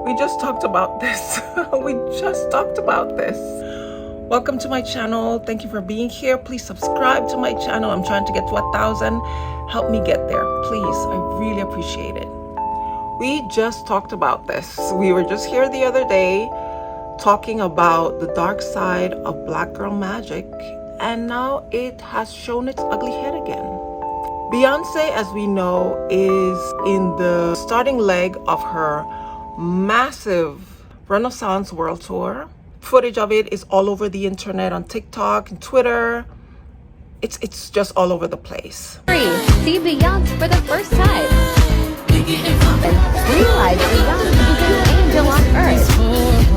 We just talked about this. We just talked about this. Welcome to my channel. Thank you for being here. Please subscribe to my channel. I'm trying to get to 1,000. Help me get there, please. I really appreciate it. We just talked about this. We were just here the other day talking about the dark side of Black girl magic, and now it has shown its ugly head again. Beyoncé, as we know, is in the starting leg of her massive Renaissance World Tour. Footage of it is all over the internet, on TikTok and Twitter. It's just all over the place. See Beyoncé for the first time. And realize Beyoncé is an angel on earth.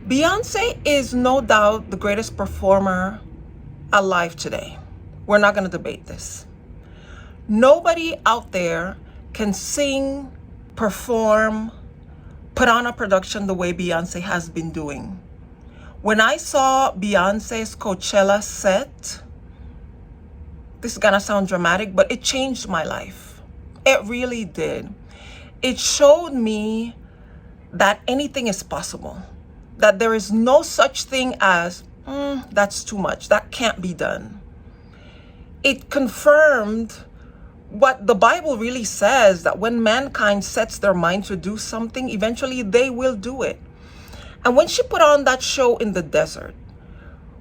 Beyoncé is no doubt the greatest performer alive today. We're not going to debate this. Nobody out there can sing, perform, put on a production the way Beyoncé has been doing. When I saw Beyoncé's Coachella set, this is going to sound dramatic, but it changed my life. It really did. It showed me that anything is possible. That there is no such thing as, that's too much. That can't be done. It confirmed what the Bible really says, that when mankind sets their mind to do something, eventually they will do it. And when she put on that show in the desert,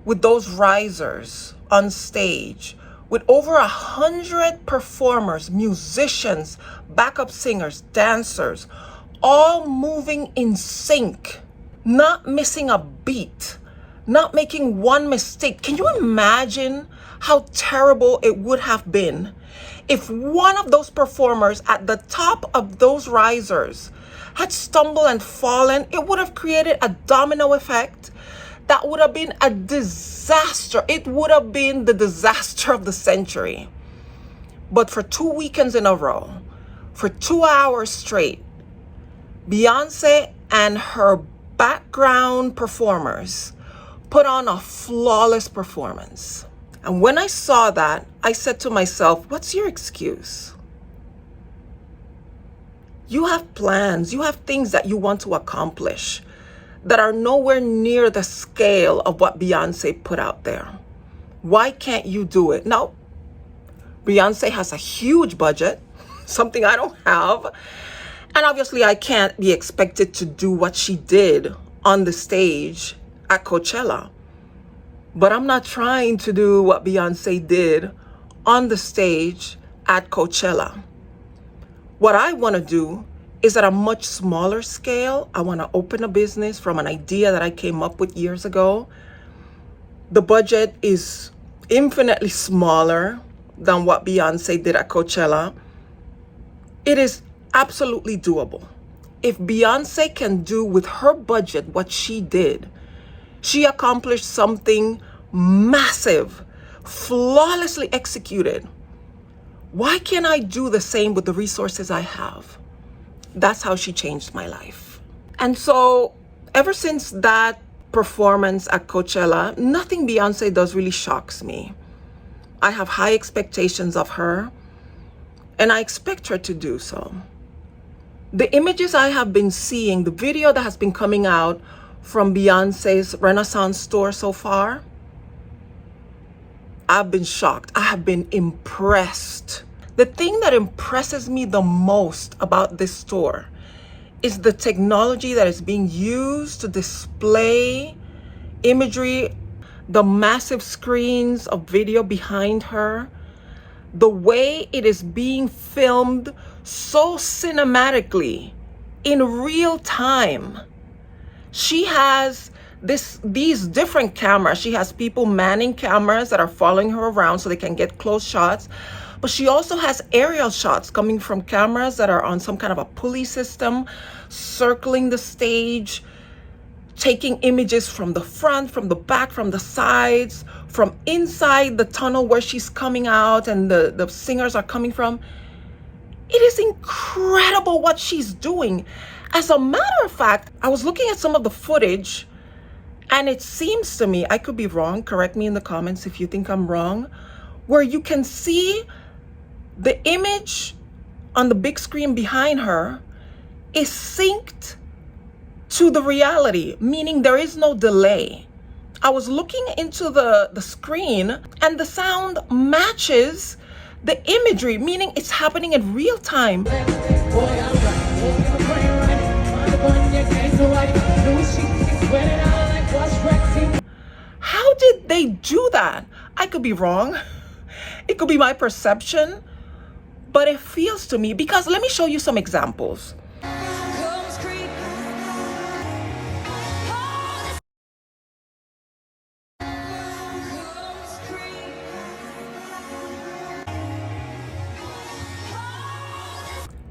with those risers on stage, with over 100 performers, musicians, backup singers, dancers, all moving in sync, not missing a beat, not making one mistake. Can you imagine how terrible it would have been if one of those performers at the top of those risers had stumbled and fallen? It would have created a domino effect that would have been a disaster. It would have been the disaster of the century. But for 2 weekends in a row, for 2 hours straight, Beyoncé and her background performers put on a flawless performance. And when I saw that, I said to myself, what's your excuse? You have plans, you have things that you want to accomplish that are nowhere near the scale of what Beyoncé put out there. Why can't you do it? Now, Beyoncé has a huge budget, something I don't have. And obviously, I can't be expected to do what she did on the stage at Coachella. But I'm not trying to do what Beyoncé did on the stage at Coachella. What I want to do is at a much smaller scale. I want to open a business from an idea that I came up with years ago. The budget is infinitely smaller than what Beyoncé did at Coachella. It is absolutely doable. If Beyoncé can do with her budget what she did, she accomplished something massive, flawlessly executed. Why can't I do the same with the resources I have? That's how she changed my life. And so ever since that performance at Coachella, nothing Beyoncé does really shocks me. I have high expectations of her, and I expect her to do so. The images I have been seeing, the video that has been coming out from Beyoncé's Renaissance tour so far, I've been shocked. I have been impressed. The thing that impresses me the most about this tour is the technology that is being used to display imagery, the massive screens of video behind her, the way it is being filmed so cinematically in real time. She has these different cameras. She has people manning cameras that are following her around so they can get close shots. But she also has aerial shots coming from cameras that are on some kind of a pulley system, circling the stage, taking images from the front, from the back, from the sides, from inside the tunnel where she's coming out and the singers are coming from. It is incredible what she's doing. As a matter of fact, I was looking at some of the footage, and it seems to me, I could be wrong, correct me in the comments if you think I'm wrong, where you can see the image on the big screen behind her is synced to the reality, meaning there is no delay. I was looking into the screen, and the sound matches the imagery, meaning it's happening in real time. How did they do that? I could be wrong. It could be my perception, but it feels to me, because let me show you some examples.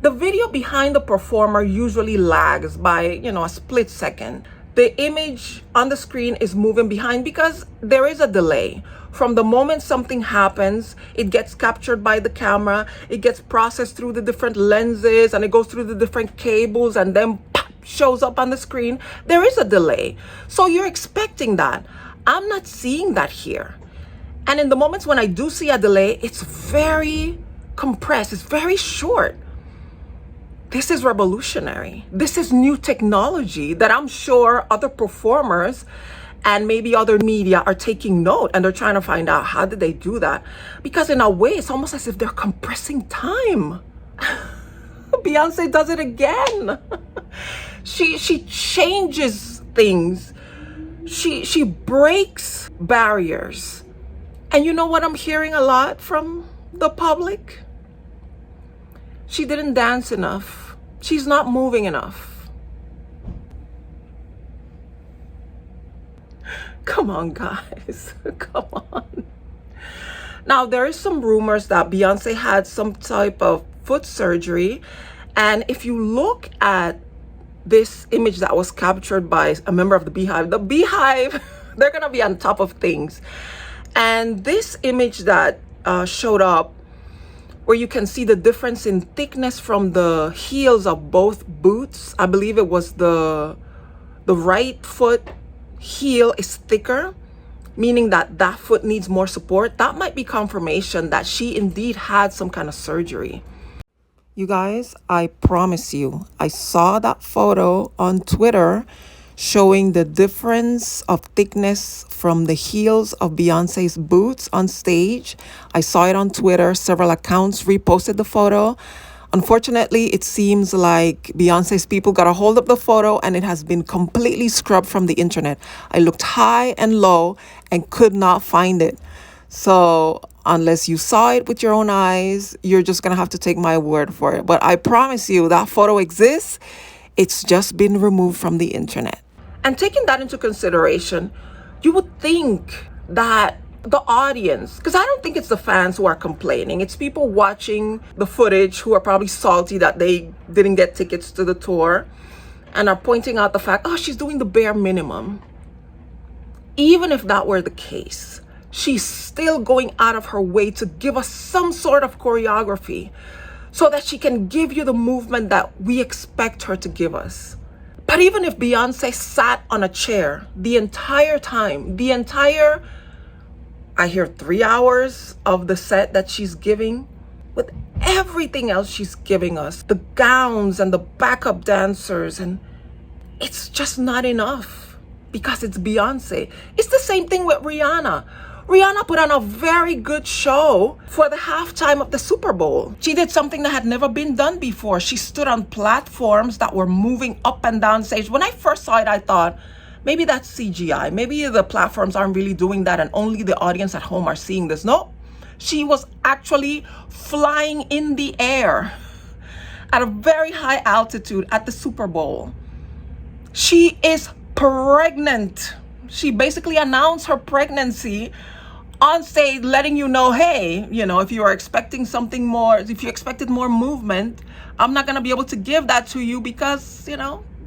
The video behind the performer usually lags by, a split second. The image on the screen is moving behind because there is a delay. From the moment something happens, it gets captured by the camera, it gets processed through the different lenses, and it goes through the different cables, and then pop, shows up on the screen. There is a delay. So you're expecting that. I'm not seeing that here. And in the moments when I do see a delay, it's very compressed, it's very short. This is revolutionary. This is new technology that I'm sure other performers and maybe other media are taking note, and they're trying to find out, how did they do that? Because in a way, it's almost as if they're compressing time. Beyoncé does it again. She changes things. She breaks barriers. And you know what I'm hearing a lot from the public? She didn't dance enough. She's not moving enough. Come on, guys. Come on. Now, there is some rumors that Beyoncé had some type of foot surgery. And if you look at this image that was captured by a member of the Beehive, they're going to be on top of things. And this image that showed up, where you can see the difference in thickness from the heels of both boots. I believe it was the right foot heel is thicker, meaning that that foot needs more support. That might be confirmation that she indeed had some kind of surgery. You guys, I promise you, I saw that photo on Twitter showing the difference of thickness from the heels of Beyonce's boots on stage. I saw it on Twitter. Several accounts reposted the photo. Unfortunately, it seems like Beyonce's people got a hold of the photo and it has been completely scrubbed from the internet. I looked high and low and could not find it. So unless you saw it with your own eyes, you're just going to have to take my word for it. But I promise you that photo exists. It's just been removed from the internet. And taking that into consideration, you would think that the audience, because I don't think it's the fans who are complaining, it's people watching the footage who are probably salty that they didn't get tickets to the tour and are pointing out the fact, oh, she's doing the bare minimum. Even if that were the case, she's still going out of her way to give us some sort of choreography so that she can give you the movement that we expect her to give us. But even if Beyoncé sat on a chair the entire time, I hear 3 hours of the set that she's giving, with everything else she's giving us, the gowns and the backup dancers, and it's just not enough because it's Beyoncé. It's the same thing with Rihanna. Rihanna put on a very good show for the halftime of the Super Bowl. She did something that had never been done before. She stood on platforms that were moving up and down stage. When I first saw it, I thought, maybe that's CGI. Maybe the platforms aren't really doing that and only the audience at home are seeing this. No, she was actually flying in the air at a very high altitude at the Super Bowl. She is pregnant. She basically announced her pregnancy on stage, letting you know, hey, if you are expecting something more, if you expected more movement, I'm not going to be able to give that to you because,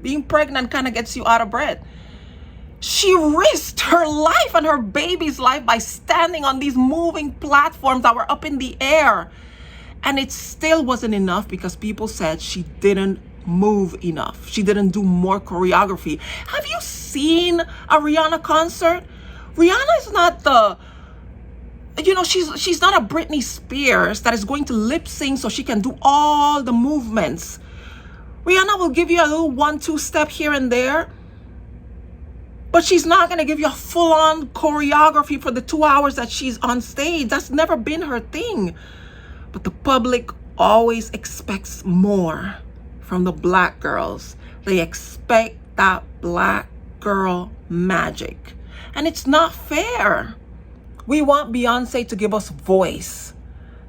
being pregnant kind of gets you out of breath. She risked her life and her baby's life by standing on these moving platforms that were up in the air. And it still wasn't enough because people said she didn't move enough. She didn't do more choreography. Have you seen a Rihanna concert? Rihanna is not the, she's not a Britney Spears that is going to lip sync so she can do all the movements. Rihanna will give you a little 1-2 step here and there, but she's not going to give you a full-on choreography for the 2 hours that she's on stage. That's never been her thing. But the public always expects more from the black girls. They expect that black girl magic. And it's not fair. We want Beyoncé to give us voice.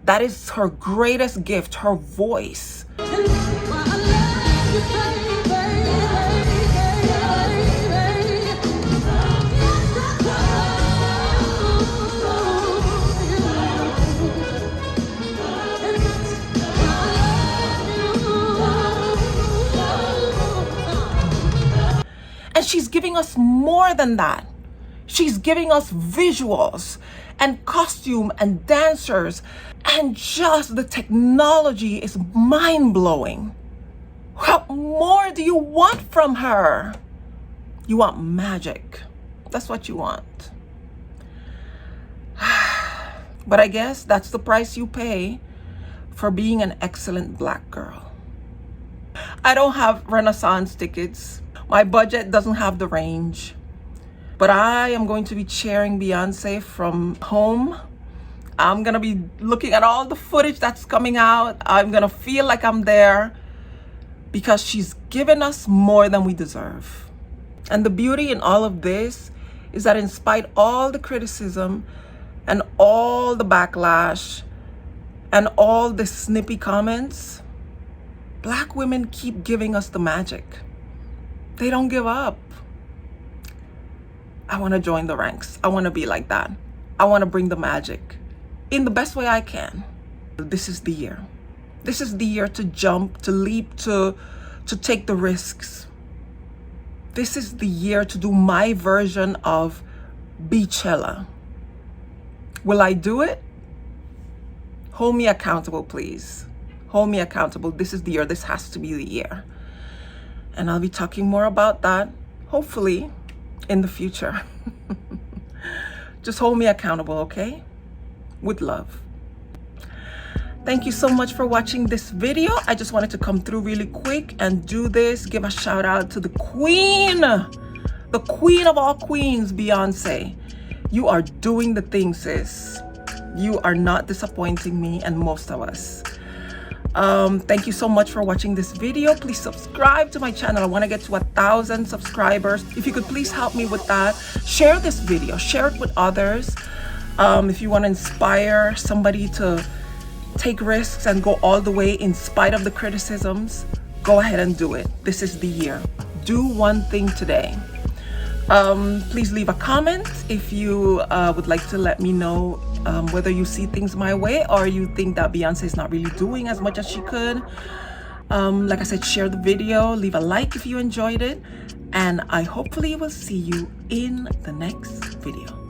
That is her greatest gift, her voice. And she's giving us more than that. She's giving us visuals and costume and dancers, and just the technology is mind-blowing. What more do you want from her? You want magic. That's what you want. But I guess that's the price you pay for being an excellent black girl. I don't have Renaissance tickets. My budget doesn't have the range. But I am going to be cheering Beyoncé from home. I'm going to be looking at all the footage that's coming out. I'm going to feel like I'm there because she's given us more than we deserve. And the beauty in all of this is that in spite of all the criticism and all the backlash and all the snippy comments, black women keep giving us the magic. They don't give up. I want to join the ranks. I want to be like that. I want to bring the magic in the best way I can. This is the year. This is the year to jump, to leap, to take the risks. This is the year to do my version of Coachella. Will I do it? Hold me accountable, please. Hold me accountable. This is the year. This has to be the year. And I'll be talking more about that, hopefully, in the future. Just hold me accountable, okay? With love. Thank you so much for watching this video. I just wanted to come through really quick and do this. Give a shout out to the queen of all queens, Beyoncé. You are doing the thing, sis. You are not disappointing me and most of us. Thank you so much for watching this video. Please subscribe to my channel. I want to get to 1,000 subscribers. If you could please help me with that. Share this video. Share it with others. If you want to inspire somebody to take risks and go all the way in spite of the criticisms, go ahead and do it. This is the year. Do one thing today. Please leave a comment if you would like to let me know whether you see things my way or you think that Beyoncé is not really doing as much as she could. Like I said, share the video, leave a like if you enjoyed it, and I hopefully will see you in the next video.